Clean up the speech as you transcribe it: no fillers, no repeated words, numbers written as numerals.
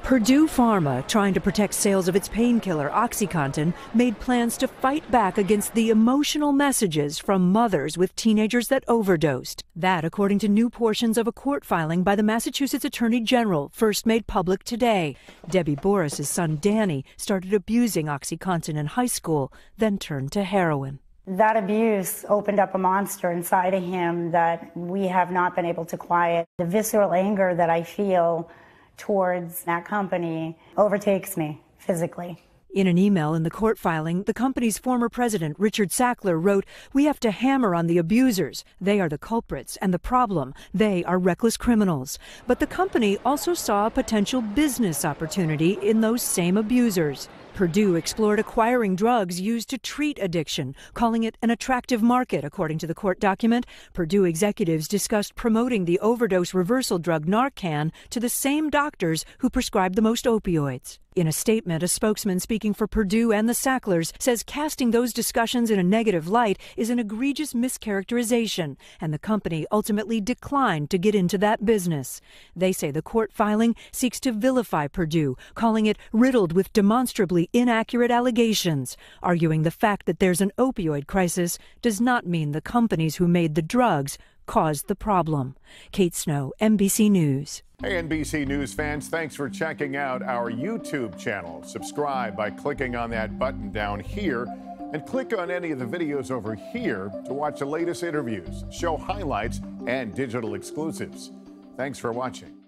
Purdue Pharma, trying to protect sales of its painkiller OxyContin, made plans to fight back against the emotional messages from mothers with teenagers that overdosed. That, according to new portions of a court filing by the Massachusetts Attorney General, first made public today. Debbie Boris's son Danny started abusing OxyContin in high school, then turned to heroin. That abuse opened up a monster inside of him that we have not been able to quiet. The visceral anger that I feel towards that company overtakes me physically. In an email in the court filing, the company's former president, Richard Sackler, wrote, "We have to hammer on the abusers. They are the culprits and the problem. They are reckless criminals." But the company also saw a potential business opportunity in those same abusers. Purdue explored acquiring drugs used to treat addiction, calling it an attractive market, according to the court document. Purdue executives discussed promoting the overdose reversal drug Narcan to the same doctors who prescribe the most opioids. In a statement, a spokesman speaking for Purdue and the Sacklers says casting those discussions in a negative light is an egregious mischaracterization, and the company ultimately declined to get into that business. They say the court filing seeks to vilify Purdue, calling it riddled with demonstrably inaccurate allegations, arguing the fact that there's an opioid crisis does not mean the companies who made the drugs caused the problem. Kate Snow, NBC News. Hey, NBC News fans, thanks for checking out our YouTube channel. Subscribe by clicking on that button down here and click on any of the videos over here to watch the latest interviews, show highlights, and digital exclusives. Thanks for watching.